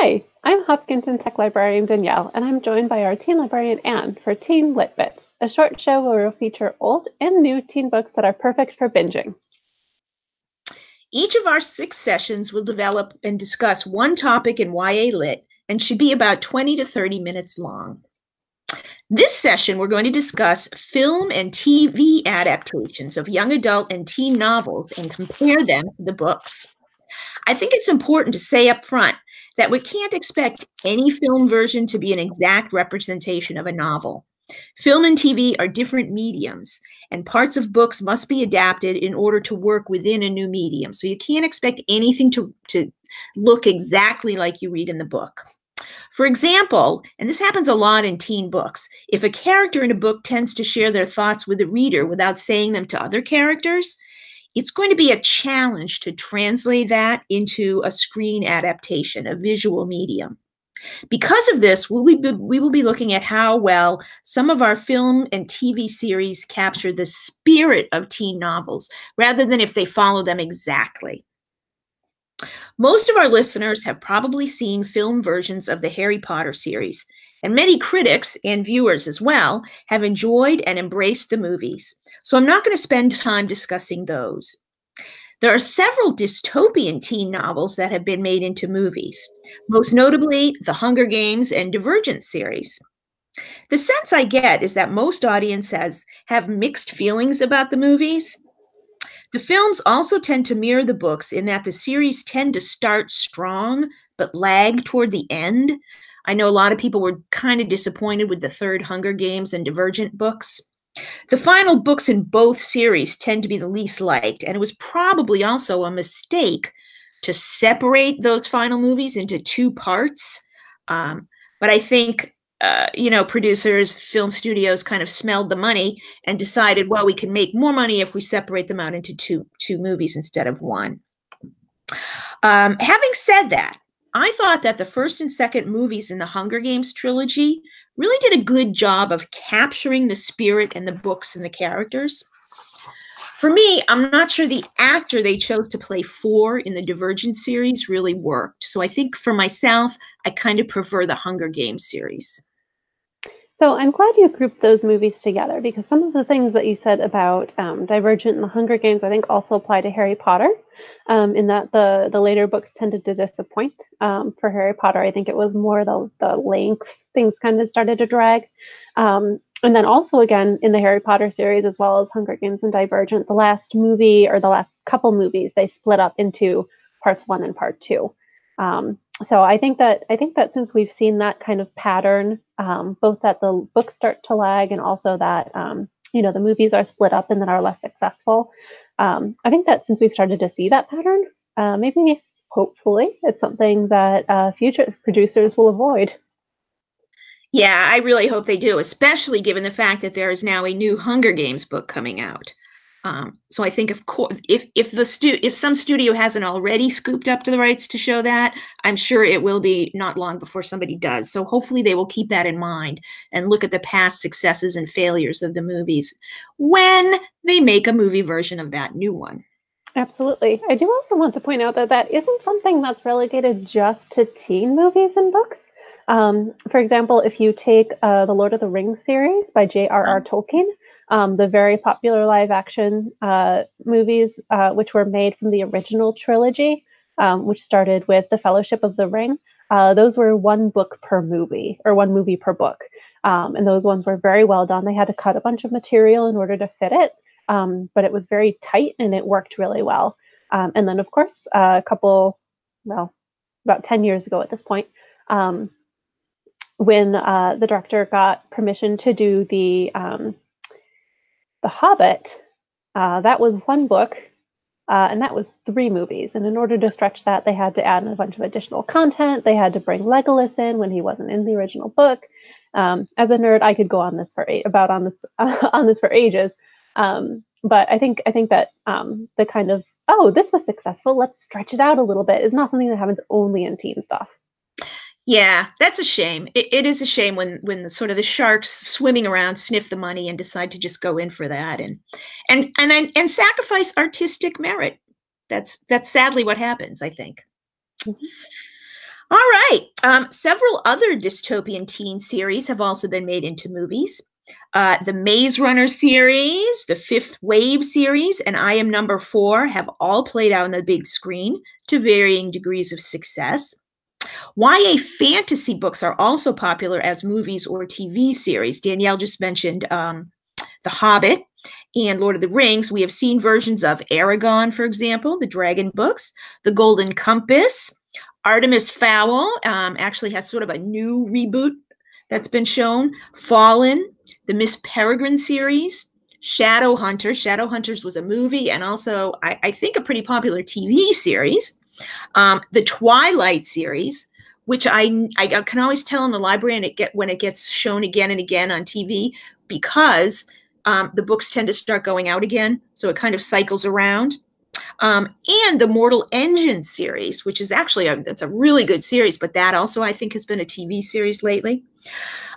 Hi, I'm Hopkinton Tech Librarian Danielle, and I'm joined by our teen librarian Anne for Teen Lit Bits, a short show where we'll feature old and new teen books that are perfect for binging. Each of our 6 sessions will develop and discuss one topic in YA Lit and should be about 20 to 30 minutes long. This session, we're going to discuss film and TV adaptations of young adult and teen novels and compare them to the books. I think it's important to say up front that we can't expect any film version to be an exact representation of a novel. Film and TV are different mediums, and parts of books must be adapted in order to work within a new medium. So you can't expect anything to look exactly like you read in the book. For example, and this happens a lot in teen books, if a character in a book tends to share their thoughts with the reader without saying them to other characters, it's going to be a challenge to translate that into a screen adaptation, a visual medium. Because of this, we will be looking at how well some of our film and TV series capture the spirit of teen novels, rather than if they follow them exactly. Most of our listeners have probably seen film versions of the Harry Potter series, and many critics and viewers as well have enjoyed and embraced the movies. So I'm not going to spend time discussing those. There are several dystopian teen novels that have been made into movies, most notably the Hunger Games and Divergent series. The sense I get is that most audiences have mixed feelings about the movies. The films also tend to mirror the books in that the series tend to start strong but lag toward the end. I know a lot of people were kind of disappointed with the third Hunger Games and Divergent books. The final books in both series tend to be the least liked, and it was probably also a mistake to separate those final movies into 2 parts. But I think, producers, film studios kind of smelled the money and decided, well, we can make more money if we separate them out into two movies instead of 1. Having said that, I thought that the first and second movies in the Hunger Games trilogy really did a good job of capturing the spirit and the books and the characters. For me, I'm not sure the actor they chose to play 4 in the Divergent series really worked. So I think for myself, I kind of prefer the Hunger Games series. So I'm glad you grouped those movies together because some of the things that you said about Divergent and the Hunger Games, I think also apply to Harry Potter, in that the later books tended to disappoint. For Harry Potter, I think it was more the length, things kind of started to drag. And then also again in the Harry Potter series, as well as Hunger Games and Divergent, the last movie or the last couple movies, they split up into parts 1 and part 2. So I think that since we've seen that kind of pattern, both that the books start to lag and also that the movies are split up and then are less successful. I think that since we've started to see that pattern, maybe hopefully it's something that future producers will avoid. Yeah, I really hope they do, especially given the fact that there is now a new Hunger Games book coming out. So I think, of course, if some studio hasn't already scooped up to the rights to show that, I'm sure it will be not long before somebody does. So hopefully they will keep that in mind and look at the past successes and failures of the movies when they make a movie version of that new one. Absolutely. I do also want to point out that that isn't something that's relegated just to teen movies and books. For example, if you take the Lord of the Rings series by J.R.R. Tolkien, the very popular live action movies, which were made from the original trilogy, which started with The Fellowship of the Ring, those were 1 book per movie or 1 movie per book. And those ones were very well done. They had to cut a bunch of material in order to fit it. But it was very tight and it worked really well. And then, of course, about 10 years ago at this point, when the director got permission to do the Hobbit, that was 1 book, and that was 3 movies. And in order to stretch that, they had to add a bunch of additional content. They had to bring Legolas in when he wasn't in the original book. As a nerd, I could go on this for ages. But I think that the kind of, oh, this was successful, let's stretch it out a little bit, is not something that happens only in teen stuff. Yeah, that's a shame. It is a shame when the sort of the sharks swimming around sniff the money and decide to just go in for that and sacrifice artistic merit. That's sadly what happens, I think. Mhm. All right. Several other dystopian teen series have also been made into movies. The Maze Runner series, the Fifth Wave series, and I Am Number 4 have all played out on the big screen to varying degrees of success. YA fantasy books are also popular as movies or TV series. Danielle just mentioned The Hobbit and Lord of the Rings. We have seen versions of Aragon, for example, the Dragon books, The Golden Compass. Artemis Fowl actually has sort of a new reboot that's been shown. Fallen, the Miss Peregrine series, Shadowhunters. Shadowhunters was a movie and also, I think, a pretty popular TV series. The Twilight series, which I can always tell in the library and when it gets shown again and again on TV, because the books tend to start going out again, so it kind of cycles around. And the Mortal Engine series, which is actually that's a really good series, but that also I think has been a TV series lately.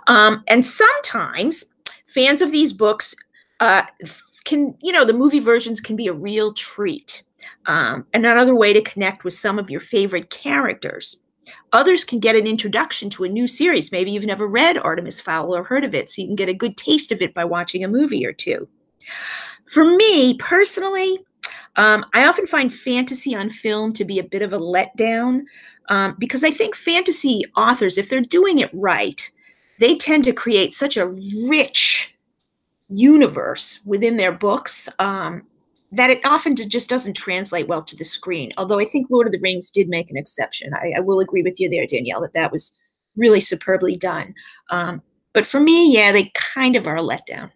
And sometimes fans of these books the movie versions can be a real treat. Another way to connect with some of your favorite characters. Others can get an introduction to a new series. Maybe you've never read Artemis Fowl or heard of it, so you can get a good taste of it by watching a movie or two. For me, personally, I often find fantasy on film to be a bit of a letdown because I think fantasy authors, if they're doing it right, they tend to create such a rich universe within their books that it often just doesn't translate well to the screen. Although I think Lord of the Rings did make an exception. I will agree with you there, Danielle, that was really superbly done. But for me, yeah, they kind of are a letdown.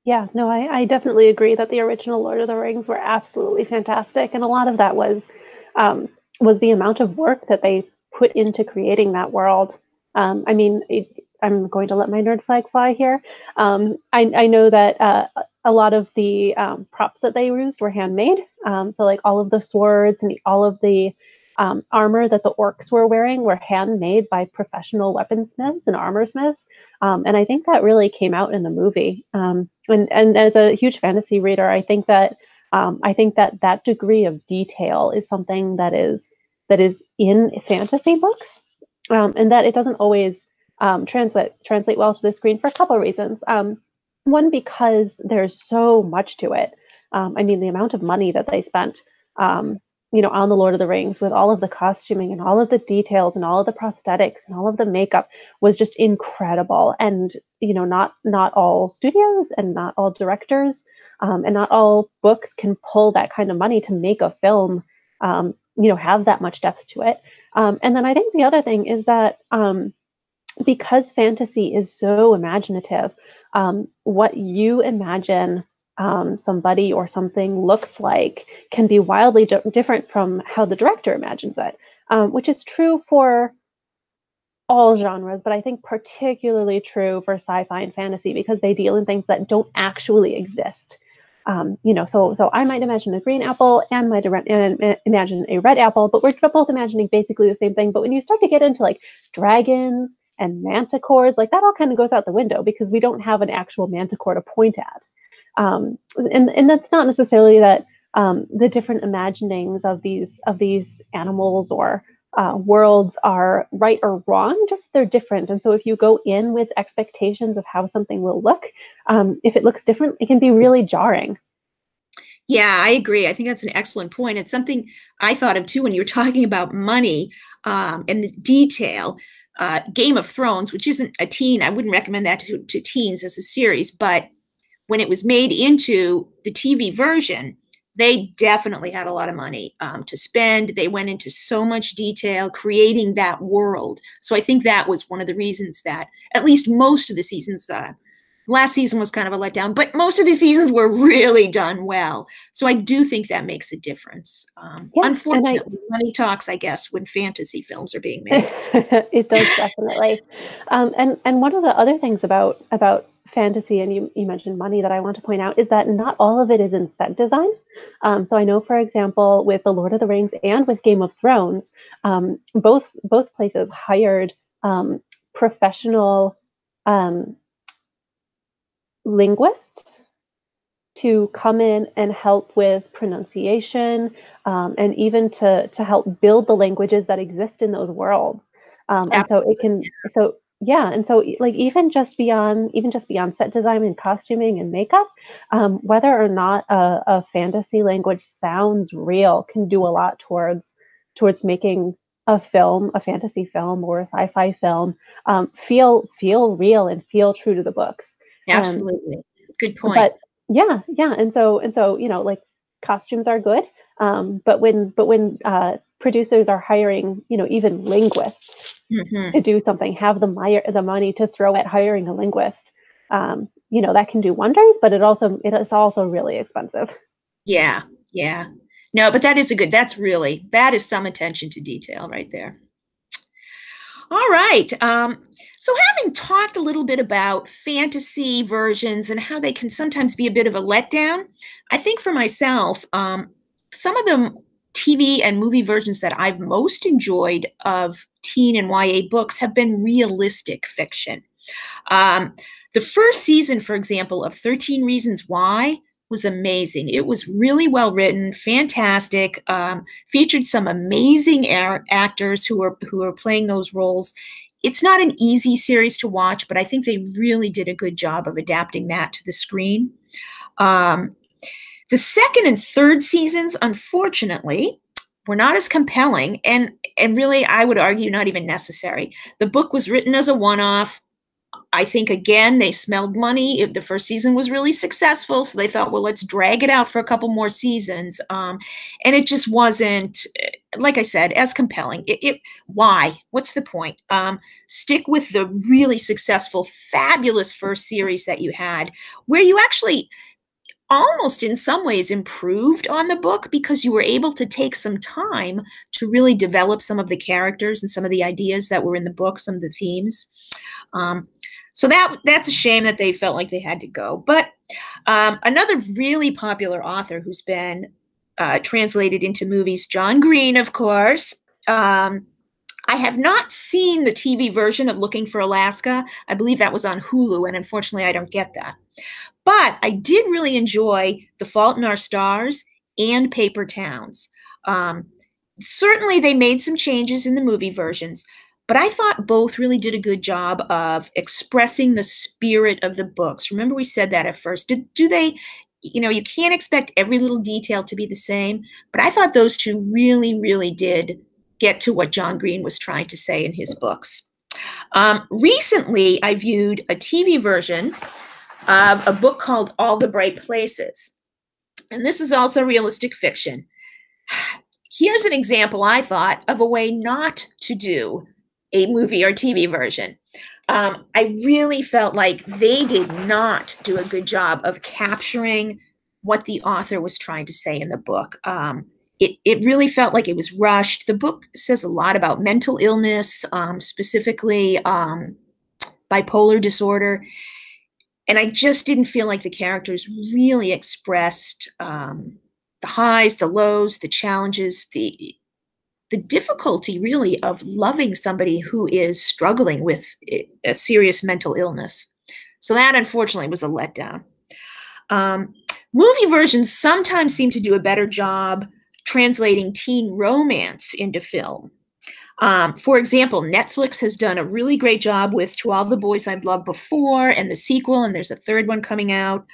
Yeah, no, I definitely agree that the original Lord of the Rings were absolutely fantastic, and a lot of that was the amount of work that they put into creating that world. I mean, I'm going to let my nerd flag fly here. I know that a lot of the props that they used were handmade. So like all of the swords and all of the armor that the orcs were wearing were handmade by professional weaponsmiths and armorsmiths. And I think that really came out in the movie. And as a huge fantasy reader, I think that that degree of detail is something that is in fantasy books, and that it doesn't always translate well to the screen for a couple of reasons. One, because there's so much to it. I mean, the amount of money that they spent, on the Lord of the Rings, with all of the costuming and all of the details and all of the prosthetics and all of the makeup, was just incredible. And not all studios and not all directors and not all books can pull that kind of money to make a film, have that much depth to it. And then I think the other thing is that because fantasy is so imaginative, what you imagine somebody or something looks like can be wildly different from how the director imagines it, which is true for all genres, but I think particularly true for sci-fi and fantasy because they deal in things that don't actually exist. So I might imagine a green apple and might imagine a red apple, but we're both imagining basically the same thing. But when you start to get into like dragons and manticores, like that all kind of goes out the window because we don't have an actual manticore to point at. And that's not necessarily that the different imaginings of these animals or worlds are right or wrong, just they're different. And so if you go in with expectations of how something will look, if it looks different, it can be really jarring. Yeah, I agree. I think that's an excellent point. It's something I thought of too when you were talking about money and the detail. Game of Thrones, which isn't a teen, I wouldn't recommend that to teens as a series, but when it was made into the TV version, they definitely had a lot of money to spend. They went into so much detail creating that world. So I think that was one of the reasons that at least most of the seasons, last season was kind of a letdown, but most of the seasons were really done well. So I do think that makes a difference. Yeah, unfortunately, money talks, I guess, when fantasy films are being made. It does definitely. And one of the other things about fantasy, and you mentioned money, that I want to point out is that not all of it is in set design. So I know, for example, with The Lord of the Rings and with Game of Thrones, both places hired professional linguists to come in and help with pronunciation, and even to help build the languages that exist in those worlds. And so it Absolutely. can so yeah, and so like even just beyond set design and costuming and makeup, whether or not a fantasy language sounds real can do a lot towards making a fantasy film or a sci-fi film, feel real and feel true to the books. Um, Absolutely. Good point. but yeah, and so, like, costumes are good, but when producers are hiring, even linguists Hmm. to do something, have the money to throw at hiring a linguist, that can do wonders, but it is also really expensive. Yeah, yeah. No, but that is some attention to detail right there. All right. So, having talked a little bit about fantasy versions and how they can sometimes be a bit of a letdown, I think for myself, some of the TV and movie versions that I've most enjoyed of teen and YA books have been realistic fiction. Um, the first season, for example, of 13 Reasons Why was amazing. It was really well written, fantastic, featured some amazing actors who are playing those roles. It's not an easy series to watch, but I think they really did a good job of adapting that to the screen. Um, the second and third seasons, unfortunately, were not as compelling, and really, I would argue, not even necessary. The book was written as a one-off. I think again they smelled money. If the first season was really successful, so they thought, well, let's drag it out for a couple more seasons, and it just wasn't, like I said, as compelling. Why? What's the point? Stick with the really successful, fabulous first series that you had, where you actually almost in some ways improved on the book because you were able to take some time to really develop some of the characters and some of the ideas that were in the book, some of the themes. Um, so that's a shame that they felt like they had to go. But another really popular author who's been translated into movies, John Green, of course. I have not seen the TV version of Looking for Alaska. I believe that was on Hulu, and unfortunately, I don't get that. But I did really enjoy The Fault in Our Stars and Paper Towns. Um, Certainly, they made some changes in the movie versions, but I thought both really did a good job of expressing the spirit of the books. Remember, we said that at first. Do they? You can't expect every little detail to be the same, but I thought those two really, really did get to what John Green was trying to say in his books. Recently, I viewed a TV version of a book called All the Bright Places. And this is also realistic fiction. Here's an example, I thought, of a way not to do a movie or TV version. I really felt like they did not do a good job of capturing what the author was trying to say in the book. It really felt like it was rushed. The book says a lot about mental illness, specifically bipolar disorder. And I just didn't feel like the characters really expressed the highs, the lows, the challenges, the difficulty really of loving somebody who is struggling with a serious mental illness. So that unfortunately was a letdown. Movie versions sometimes seem to do a better job translating teen romance into film. For example, Netflix has done a really great job with To All the Boys I've Loved Before and the sequel, and there's a third one coming out.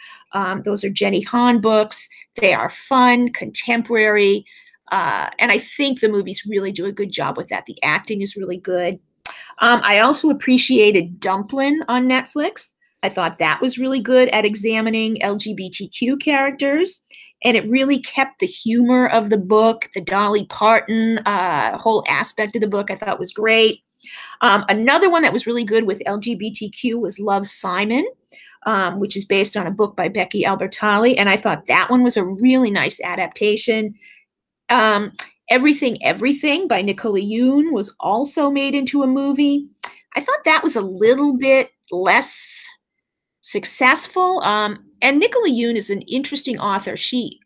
Those are Jenny Han books. They are fun, contemporary, and I think the movies really do a good job with that. The acting is really good. I also appreciated Dumplin' on Netflix. I thought that was really good at examining LGBTQ characters. And it really kept the humor of the book, the Dolly Parton whole aspect of the book, I thought was great. Another one that was really good with LGBTQ was Love, Simon, which is based on a book by Becky Albertalli. And I thought that one was a really nice adaptation. Everything, Everything by Nicola Yoon was also made into a movie. I thought that was a little bit less successful. And Nicola Yoon is an interesting author.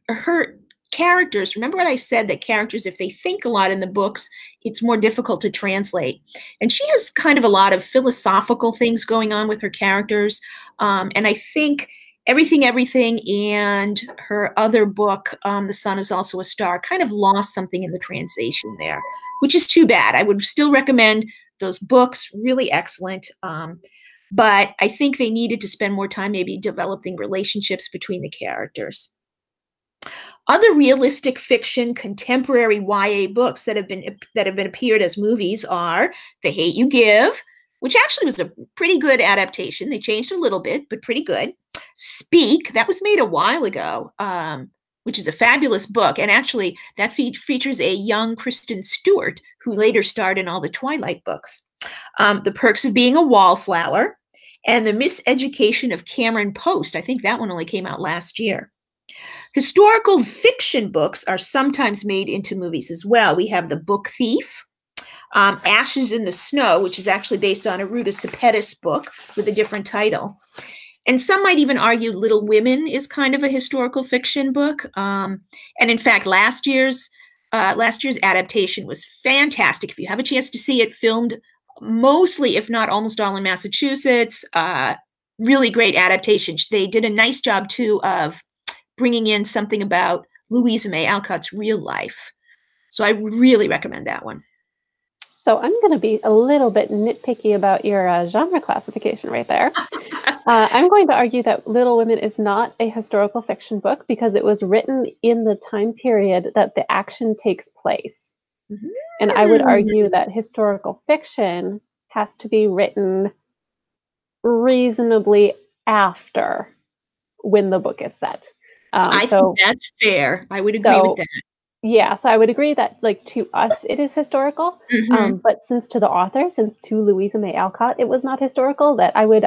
Her characters, remember what I said, that characters, if they think a lot in the books, it's more difficult to translate. And she has kind of a lot of philosophical things going on with her characters. And I think Everything, Everything, and her other book, The Sun is Also a Star, kind of lost something in the translation there, which is too bad. I would still recommend those books, really excellent. But I think they needed to spend more time maybe developing relationships between the characters. Other realistic fiction contemporary YA books that have been appeared as movies are The Hate You Give, which actually was a pretty good adaptation. They changed a little bit, but pretty good. Speak, that was made a while ago, which is a fabulous book. And actually, that features a young Kristen Stewart, who later starred in all the Twilight books. The Perks of Being a Wallflower, and The Miseducation of Cameron Post. I think that one only came out last year. Historical fiction books are sometimes made into movies as well. We have The Book Thief, Ashes in the Snow, which is actually based on a Ruta Sepetys book with a different title. And some might even argue Little Women is kind of a historical fiction book. And in fact, last year's adaptation was fantastic. If you have a chance to see it, filmed mostly, if not almost all, in Massachusetts, really great adaptation. They did a nice job, too, of bringing in something about Louisa May Alcott's real life. So I really recommend that one. So I'm going to be a little bit nitpicky about your genre classification right there. I'm going to argue that Little Women is not a historical fiction book because it was written in the time period that the action takes place. Mm-hmm. And I would argue that historical fiction has to be written reasonably after when the book is set. I think that's fair. I would agree with that. Yeah, so I would agree that, like, to us, it is historical. Mm-hmm. But since to the author, since to Louisa May Alcott, it was not historical, that I would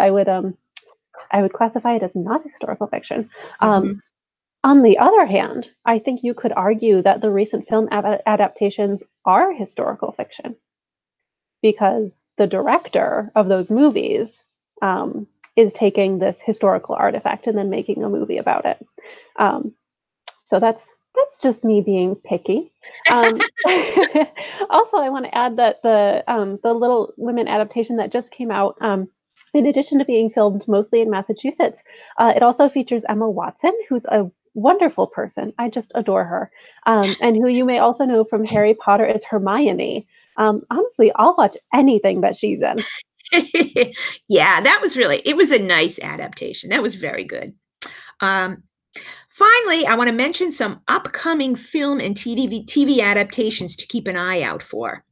classify it as not historical fiction. Mm-hmm. On the other hand, I think you could argue that the recent film adaptations are historical fiction because the director of those movies is taking this historical artifact and then making a movie about it. So that's just me being picky. Also, I want to add that the Little Women adaptation that just came out, in addition to being filmed mostly in Massachusetts, it also features Emma Watson, who's a wonderful person. I just adore her. And who you may also know from Harry Potter as Hermione. Honestly, I'll watch anything that she's in. Yeah, it was a nice adaptation. That was very good. Finally, I want to mention some upcoming film and TV adaptations to keep an eye out for.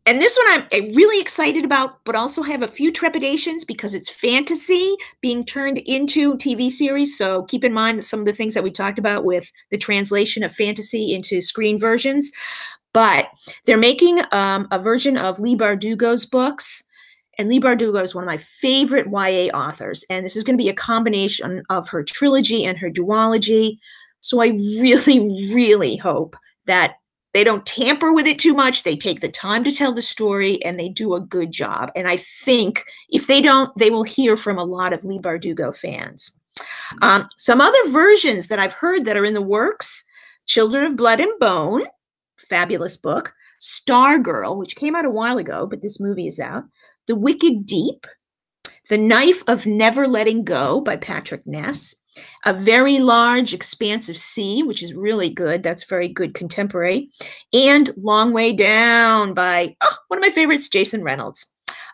And this one I'm really excited about, but also have a few trepidations because it's fantasy being turned into TV series. So keep in mind some of the things that we talked about with the translation of fantasy into screen versions. But they're making a version of Leigh Bardugo's books. And Leigh Bardugo is one of my favorite YA authors. And this is going to be a combination of her trilogy and her duology. So I really, really hope that they don't tamper with it too much. They take the time to tell the story and they do a good job. And I think if they don't, they will hear from a lot of Leigh Bardugo fans. Some other versions that I've heard that are in the works: Children of Blood and Bone, fabulous book. Stargirl, which came out a while ago, but this movie is out. The Wicked Deep, The Knife of Never Letting Go by Patrick Ness. A Very Large Expansive Sea, which is really good. That's very good contemporary. And Long Way Down by one of my favorites, Jason Reynolds.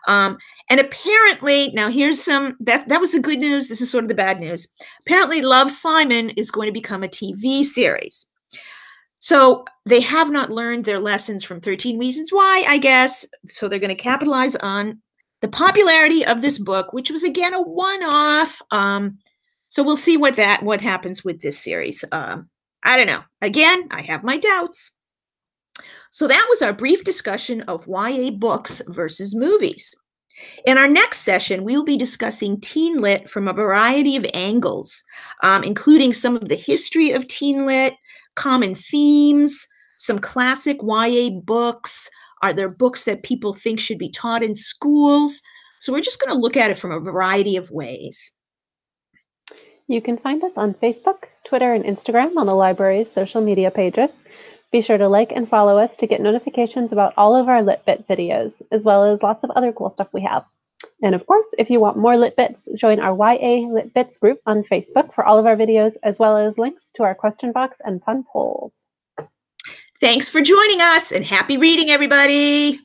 And apparently, now here's that was the good news. This is sort of the bad news. Apparently, Love, Simon is going to become a TV series. So they have not learned their lessons from 13 Reasons Why, I guess. So they're going to capitalize on the popularity of this book, which was, again, a one-off. So we'll see what happens with this series. I don't know. Again, I have my doubts. So that was our brief discussion of YA books versus movies. In our next session, we will be discussing teen lit from a variety of angles, including some of the history of teen lit, common themes, some classic YA books. Are there books that people think should be taught in schools? So we're just going to look at it from a variety of ways. You can find us on Facebook, Twitter, and Instagram on the library's social media pages. Be sure to like and follow us to get notifications about all of our LitBit videos, as well as lots of other cool stuff we have. And of course, if you want more Lit Bits, join our YA Lit Bits group on Facebook for all of our videos, as well as links to our question box and fun polls. Thanks for joining us, and happy reading, everybody.